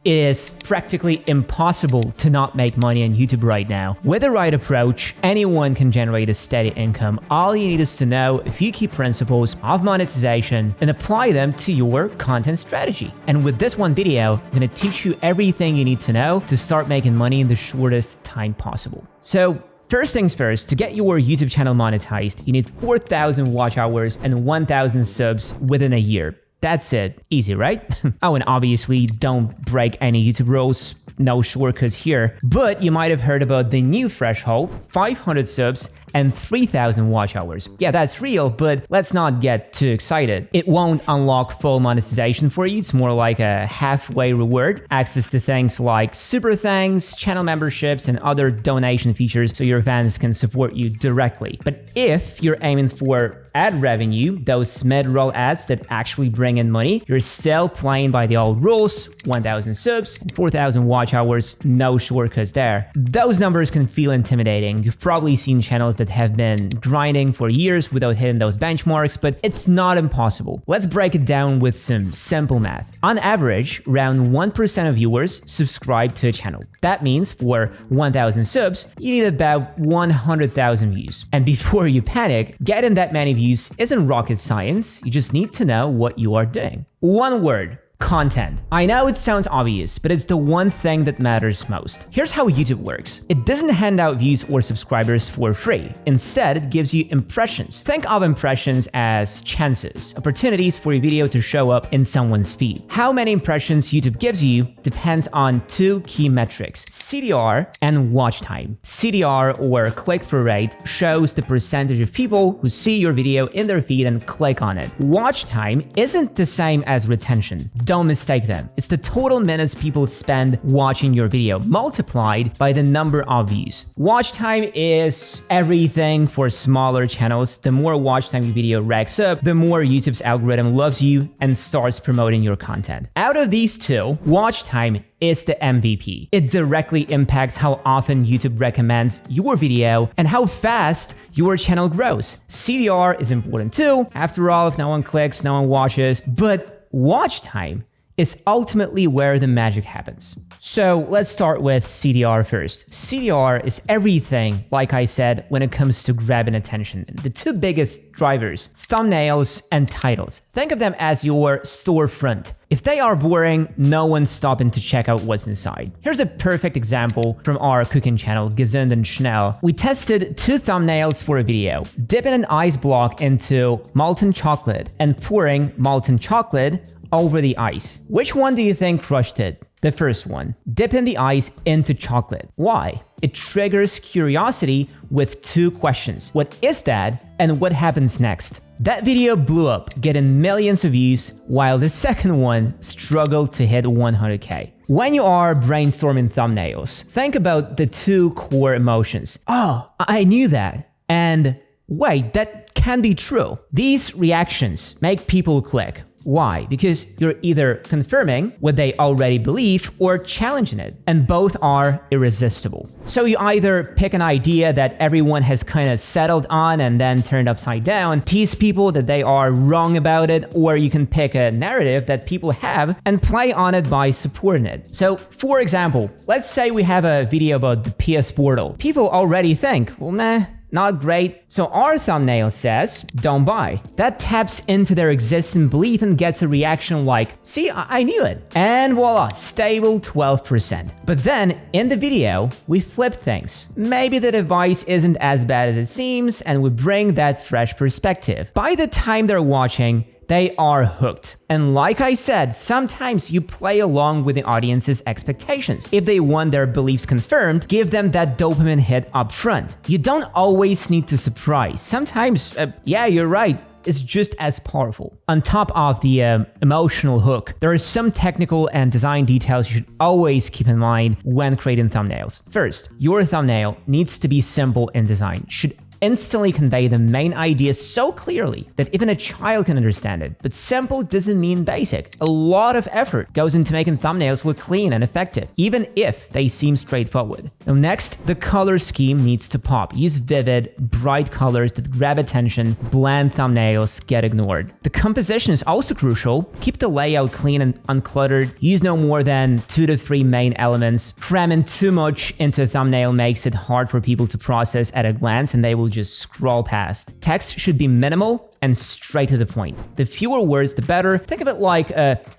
It is practically impossible to not make money on YouTube right now. With the right approach, anyone can generate a steady income. All you need is to know a few key principles of monetization and apply them to your content strategy. And with this one video, I'm going to teach you everything you need to know to start making money in the shortest time possible. So first things first, to get your YouTube channel monetized, you need 4,000 watch hours and 1,000 subs within a year. That's it. Easy, right? Oh, and obviously don't break any YouTube rules. No shortcuts here. But you might have heard about the new threshold, 500 subs and 3,000 watch hours. Yeah, that's real, but let's not get too excited. It won't unlock full monetization for you. It's more like a halfway reward. Access to things like super thanks, channel memberships, and other donation features so your fans can support you directly. But if you're aiming for ad revenue, those mid-roll ads that actually bring in money, you're still playing by the old rules, 1,000 subs, 4,000 watch hours, no shortcuts there. Those numbers can feel intimidating. You've probably seen channels that have been grinding for years without hitting those benchmarks, but it's not impossible. Let's break it down with some simple math. On average, around 1% of viewers subscribe to a channel. That means for 1,000 subs, you need about 100,000 views. And before you panic, getting that many views isn't rocket science. You just need to know what you are doing. One word. Content. I know it sounds obvious, but it's the one thing that matters most. Here's how YouTube works. It doesn't hand out views or subscribers for free. Instead, it gives you impressions. Think of impressions as chances, opportunities for your video to show up in someone's feed. How many impressions YouTube gives you depends on two key metrics, CTR and watch time. CTR, or click-through rate, shows the percentage of people who see your video in their feed and click on it. Watch time isn't the same as retention. Don't mistake them. It's the total minutes people spend watching your video multiplied by the number of views. Watch time is everything for smaller channels. The more watch time your video racks up, the more YouTube's algorithm loves you and starts promoting your content. Out of these two, watch time is the MVP. It directly impacts how often YouTube recommends your video and how fast your channel grows. CTR is important too. After all, if no one clicks, no one watches, but watch time is ultimately where the magic happens. So let's start with CTR first. CTR is everything, like I said, when it comes to grabbing attention. The two biggest drivers, thumbnails and titles. Think of them as your storefront. If they are boring, no one's stopping to check out what's inside. Here's a perfect example from our cooking channel, Gesund and Schnell. We tested two thumbnails for a video, dipping an ice block into molten chocolate and pouring molten chocolate over the ice. Which one do you think crushed it? The first one. Dipping the ice into chocolate. Why? It triggers curiosity with two questions. What is that? And what happens next? That video blew up, getting millions of views, while the second one struggled to hit 100K. When you are brainstorming thumbnails, think about the two core emotions. Oh, I knew that. And wait, that can be true. These reactions make people click. Why? Because you're either confirming what they already believe or challenging it, and both are irresistible. So you either pick an idea that everyone has kind of settled on and then turned upside down, tease people that they are wrong about it, or you can pick a narrative that people have and play on it by supporting it. So for example, let's say we have a video about the PS Portal. People already think, well, nah, not great. So our thumbnail says, don't buy. That taps into their existing belief and gets a reaction like, see, I knew it. And voila, stable 12%. But then in the video, we flip things. Maybe the device isn't as bad as it seems, and we bring that fresh perspective. By the time they're watching, they are hooked. And like I said, sometimes you play along with the audience's expectations. If they want their beliefs confirmed, give them that dopamine hit up front. You don't always need to surprise. Sometimes, yeah, you're right, it's just as powerful. On top of the emotional hook, there are some technical and design details you should always keep in mind when creating thumbnails. First, your thumbnail needs to be simple in design. Should instantly convey the main idea so clearly that even a child can understand it. But simple doesn't mean basic. A lot of effort goes into making thumbnails look clean and effective, even if they seem straightforward. Now next, the color scheme needs to pop. Use vivid, bright colors that grab attention. Bland thumbnails get ignored. The composition is also crucial. Keep the layout clean and uncluttered. Use no more than 2 to 3 main elements. Cramming too much into a thumbnail makes it hard for people to process at a glance, and they will just scroll past. Text should be minimal and straight to the point. The fewer words, the better. Think of it like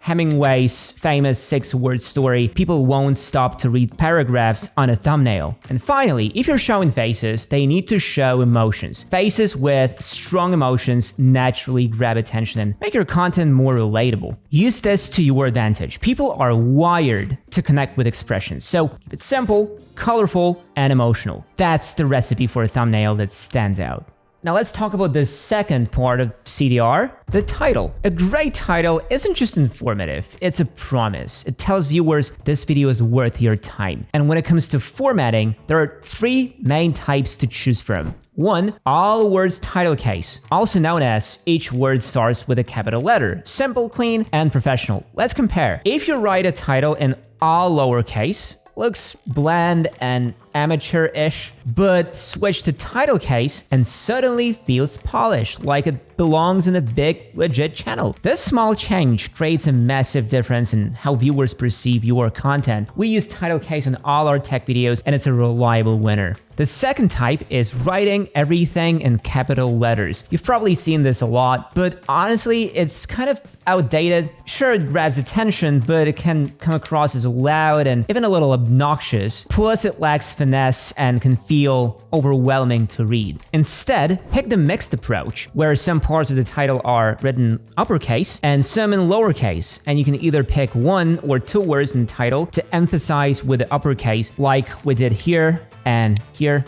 Hemingway's famous 6-word story. People won't stop to read paragraphs on a thumbnail. And finally, if you're showing faces, they need to show emotions. Faces with strong emotions naturally grab attention and make your content more relatable. Use this to your advantage. People are wired to connect with expressions, so keep it simple, colorful, and emotional. That's the recipe for a thumbnail that stands out. Now let's talk about the second part of CDR, the title. A great title isn't just informative, it's a promise. It tells viewers this video is worth your time. And when it comes to formatting, there are 3 main types to choose from. 1. All words title case, also known as each word starts with a capital letter. Simple, clean, and professional. Let's compare. If you write a title in all lowercase, looks bland and amateur-ish, but switch to title case and suddenly feels polished, like it belongs in a big, legit channel. This small change creates a massive difference in how viewers perceive your content. We use title case on all our tech videos, and it's a reliable winner. The second type is writing everything in capital letters. You've probably seen this a lot, but honestly, it's kind of outdated. Sure, it grabs attention, but it can come across as loud and even a little obnoxious. Plus, it lacks finesse and can feel overwhelming to read. Instead, pick the mixed approach, where some parts of the title are written uppercase and some in lowercase, and you can either pick 1 or 2 words in the title to emphasize with the uppercase, like we did here and here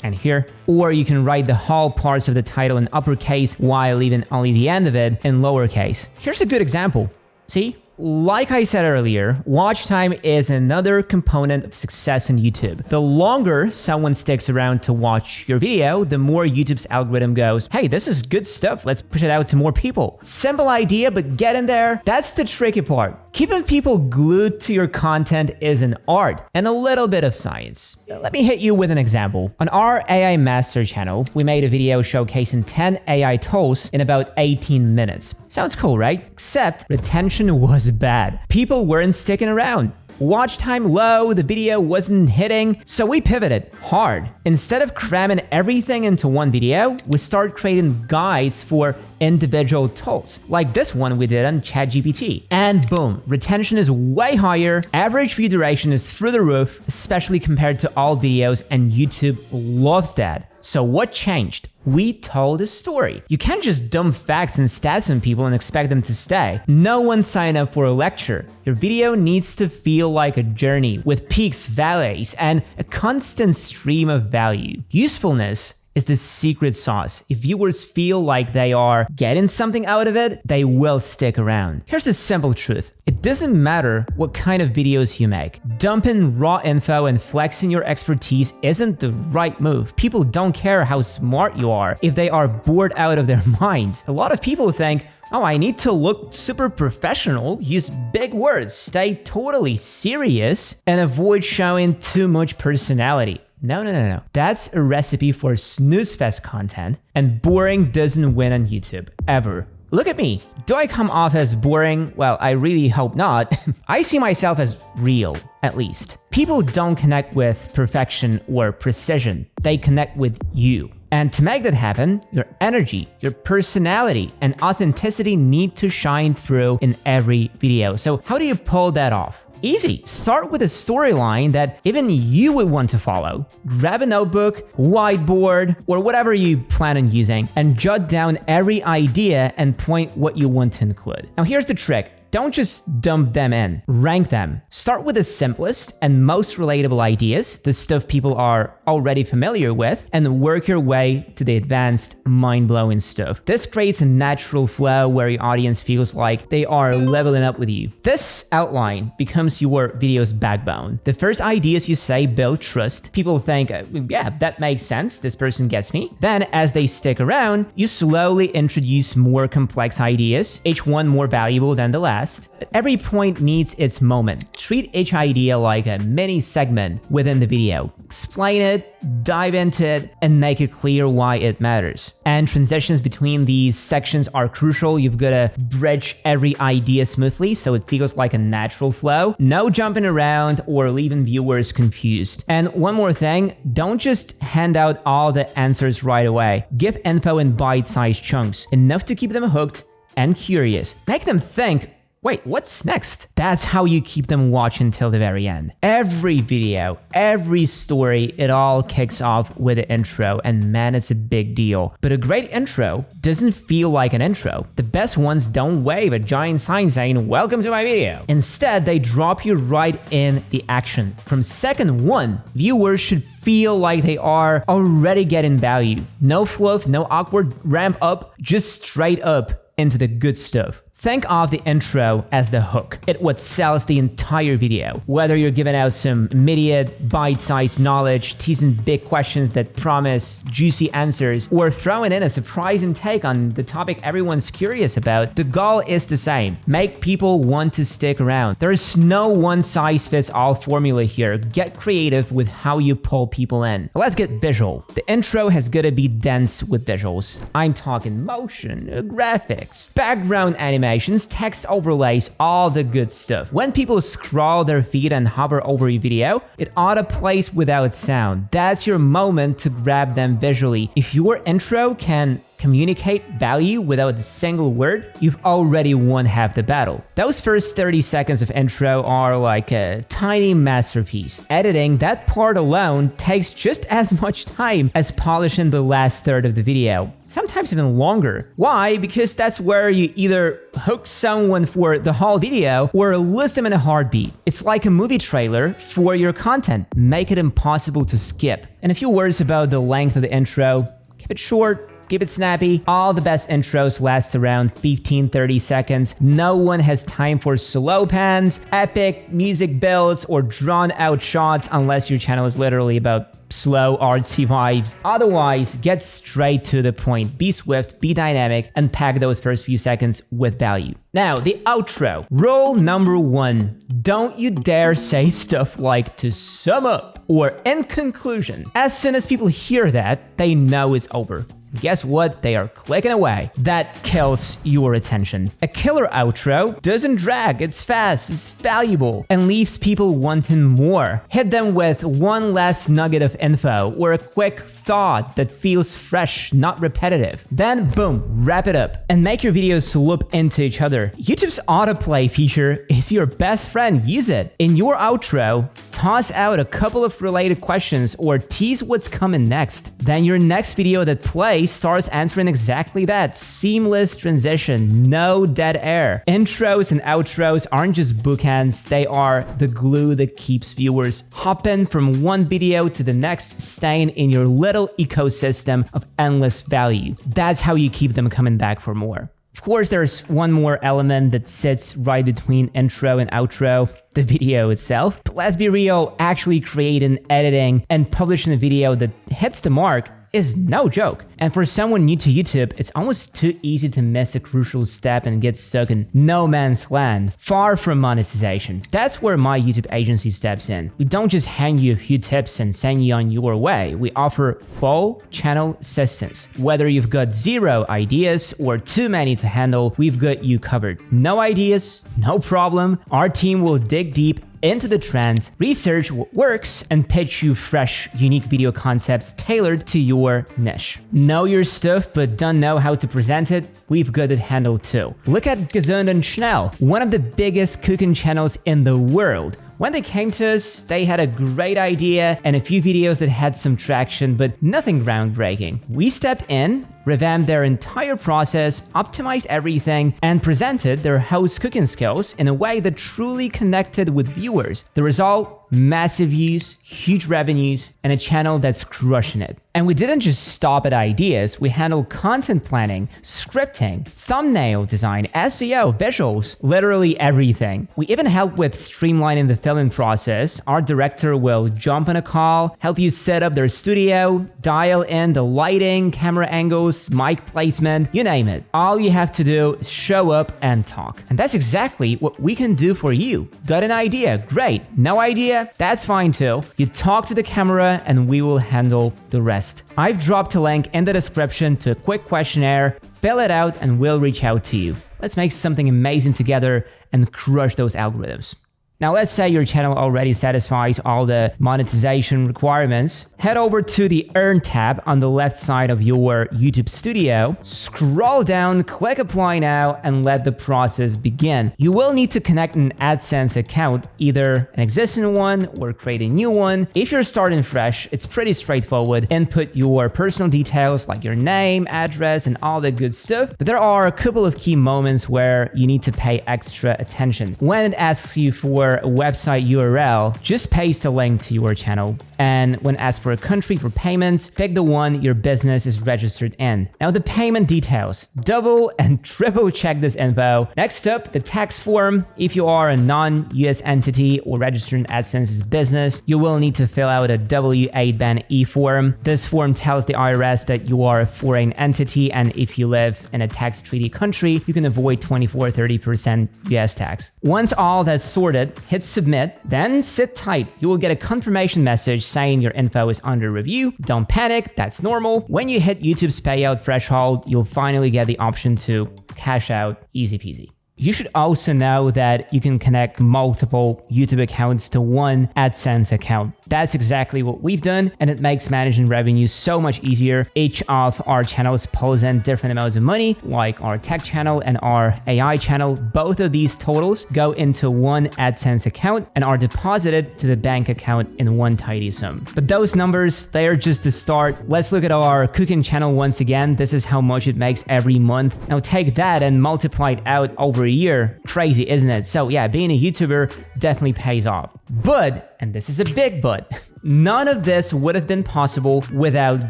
and here, or you can write the whole parts of the title in uppercase while leaving only the end of it in lowercase. Here's a good example. See? Like I said earlier, watch time is another component of success on YouTube. The longer someone sticks around to watch your video, the more YouTube's algorithm goes, hey, this is good stuff, let's push it out to more people. Simple idea, but get in there. That's the tricky part. Keeping people glued to your content is an art and a little bit of science. Let me hit you with an example. On our AI Master channel, we made a video showcasing 10 AI tools in about 18 minutes. Sounds cool, right? Except retention was bad. People weren't sticking around. Watch time low, the video wasn't hitting, so we pivoted hard. Instead of cramming everything into one video, we started creating guides for individual tools, like this one we did on ChatGPT. And boom, retention is way higher, average view duration is through the roof, especially compared to all videos, and YouTube loves that. So what changed? We told a story. You can't just dump facts and stats on people and expect them to stay. No one signed up for a lecture. Your video needs to feel like a journey with peaks, valleys, and a constant stream of value. Usefulness is the secret sauce. If viewers feel like they are getting something out of it, they will stick around. Here's the simple truth. It doesn't matter what kind of videos you make. Dumping raw info and flexing your expertise isn't the right move. People don't care how smart you are if they are bored out of their minds. A lot of people think, oh, I need to look super professional, use big words, stay totally serious, and avoid showing too much personality. No. That's a recipe for snooze-fest content, and boring doesn't win on YouTube, ever. Look at me. Do I come off as boring? Well, I really hope not. I see myself as real, at least. People don't connect with perfection or precision. They connect with you. And to make that happen, your energy, your personality, and authenticity need to shine through in every video. So how do you pull that off? Easy. Start with a storyline that even you would want to follow. Grab a notebook, whiteboard, or whatever you plan on using, and jot down every idea and point what you want to include. Now here's the trick. don't just dump them in. Rank them. Start with the simplest and most relatable ideas, the stuff people are already familiar with, and work your way to the advanced, mind-blowing stuff. This creates a natural flow where your audience feels like they are leveling up with you. This outline becomes your video's backbone. The first ideas you say build trust. People think, yeah, that makes sense. This person gets me. Then, as they stick around, you slowly introduce more complex ideas, each one more valuable than the last. Every point needs its moment. Treat each idea like a mini segment within the video. Explain it, dive into it, and make it clear why it matters. And transitions between these sections are crucial. You've got to bridge every idea smoothly so it feels like a natural flow. No jumping around or leaving viewers confused. And one more thing, don't just hand out all the answers right away. Give info in bite-sized chunks, enough to keep them hooked and curious. Make them think, wait, what's next? That's how you keep them watching till the very end. Every video, every story, it all kicks off with an intro, and man, it's a big deal. But a great intro doesn't feel like an intro. The best ones don't wave a giant sign saying, welcome to my video. Instead, they drop you right in the action. From second one, viewers should feel like they are already getting value. No fluff, no awkward ramp up, just straight up into the good stuff. Think of the intro as the hook. It's what sells the entire video. Whether you're giving out some immediate, bite-sized knowledge, teasing big questions that promise juicy answers, or throwing in a surprising take on the topic everyone's curious about, the goal is the same. Make people want to stick around. There's no one-size-fits-all formula here. Get creative with how you pull people in. Let's get visual. The intro has got to be dense with visuals. I'm talking motion, graphics, background animation, text overlays, all the good stuff. When people scroll their feed and hover over your video, it autoplays without sound. That's your moment to grab them visually. If your intro can communicate value without a single word, you've already won half the battle. Those first 30 seconds of intro are like a tiny masterpiece. Editing that part alone takes just as much time as polishing the last third of the video. Sometimes even longer. Why? Because that's where you either hook someone for the whole video or lose them in a heartbeat. It's like a movie trailer for your content. Make it impossible to skip. And a few words about the length of the intro. Keep it short. Keep it snappy. All the best intros last around 15-30 seconds. No one has time for slow pans, epic music builds, or drawn out shots unless your channel is literally about slow artsy vibes. Otherwise, get straight to the point. Be swift, be dynamic, and pack those first few seconds with value. Now, the outro. Rule number 1. Don't you dare say stuff like "to sum up" or "in conclusion." As soon as people hear that, they know it's over. Guess what? They are clicking away. That kills your attention. A killer outro doesn't drag, it's fast, it's valuable, and leaves people wanting more. Hit them with one last nugget of info or a quick thought that feels fresh, not repetitive. Then boom, wrap it up and make your videos loop into each other. YouTube's autoplay feature is your best friend. Use it. In your outro, toss out a couple of related questions or tease what's coming next. Then your next video that plays starts answering exactly that. Seamless transition, no dead air. Intros and outros aren't just bookends, they are the glue that keeps viewers hopping from one video to the next, staying in your little ecosystem of endless value. That's how you keep them coming back for more. Of course, there's one more element that sits right between intro and outro, the video itself. But let's be real, actually creating, editing, and publishing a video that hits the mark is no joke. And for someone new to YouTube, it's almost too easy to miss a crucial step and get stuck in no man's land, far from monetization. That's where my YouTube agency steps in. We don't just hand you a few tips and send you on your way. We offer full channel assistance. Whether you've got 0 ideas or too many to handle, we've got you covered. No ideas, no problem. Our team will dig deep into the trends, research what works, and pitch you fresh, unique video concepts tailored to your niche. Know your stuff but don't know how to present it? We've got it handled too. Look at Gesund and Schnell, one of the biggest cooking channels in the world. When they came to us, they had a great idea and a few videos that had some traction, but nothing groundbreaking. We stepped in, revamped their entire process, optimized everything, and presented their house cooking skills in a way that truly connected with viewers. The result? Massive views, huge revenues, and a channel that's crushing it. And we didn't just stop at ideas, we handled content planning, scripting, thumbnail design, SEO, visuals, literally everything. We even help with streamlining the filming process. Our director will jump on a call, help you set up their studio, dial in the lighting, camera angles, mic placement, you name it. All you have to do is show up and talk. And that's exactly what we can do for you. Got an idea? Great. No idea? That's fine too. You talk to the camera and we will handle the rest. I've dropped a link in the description to a quick questionnaire. Fill it out and we'll reach out to you. Let's make something amazing together and crush those algorithms. Now, let's say your channel already satisfies all the monetization requirements. Head over to the Earn tab on the left side of your YouTube studio. Scroll down, click Apply Now, and let the process begin. You will need to connect an AdSense account, either an existing one or create a new one. If you're starting fresh, it's pretty straightforward. Input your personal details like your name, address, and all the good stuff. But there are a couple of key moments where you need to pay extra attention. When it asks you for a website URL, just paste a link to your channel. And when asked for a country for payments, pick the one your business is registered in. Now the payment details, double and triple check this info. Next up, the tax form. If you are a non-US entity or registered in AdSense's business, you will need to fill out a W-8BAN-E form. This form tells the IRS that you are a foreign entity, and if you live in a tax treaty country, you can avoid 24-30% US tax. Once all that's sorted, hit submit, then sit tight. You will get a confirmation message saying your info is under review. Don't panic, that's normal. When you hit YouTube's payout threshold, you'll finally get the option to cash out, easy peasy. You should also know that you can connect multiple YouTube accounts to one AdSense account. That's exactly what we've done, and it makes managing revenue so much easier. Each of our channels pulls in different amounts of money, like our tech channel and our AI channel. Both of these totals go into one AdSense account and are deposited to the bank account in one tidy sum. But those numbers, they are just the start. Let's look at our cooking channel once again. This is how much it makes every month. Now take that and multiply it out over a year. Crazy, isn't it? So yeah, being a YouTuber definitely pays off. But, and this is a big but, none of this would have been possible without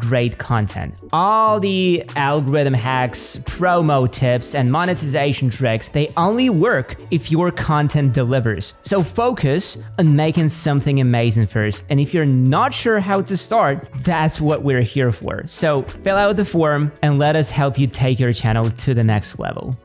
great content. All the algorithm hacks, promo tips, and monetization tricks, they only work if your content delivers. So focus on making something amazing first. And if you're not sure how to start, that's what we're here for. So fill out the form and let us help you take your channel to the next level.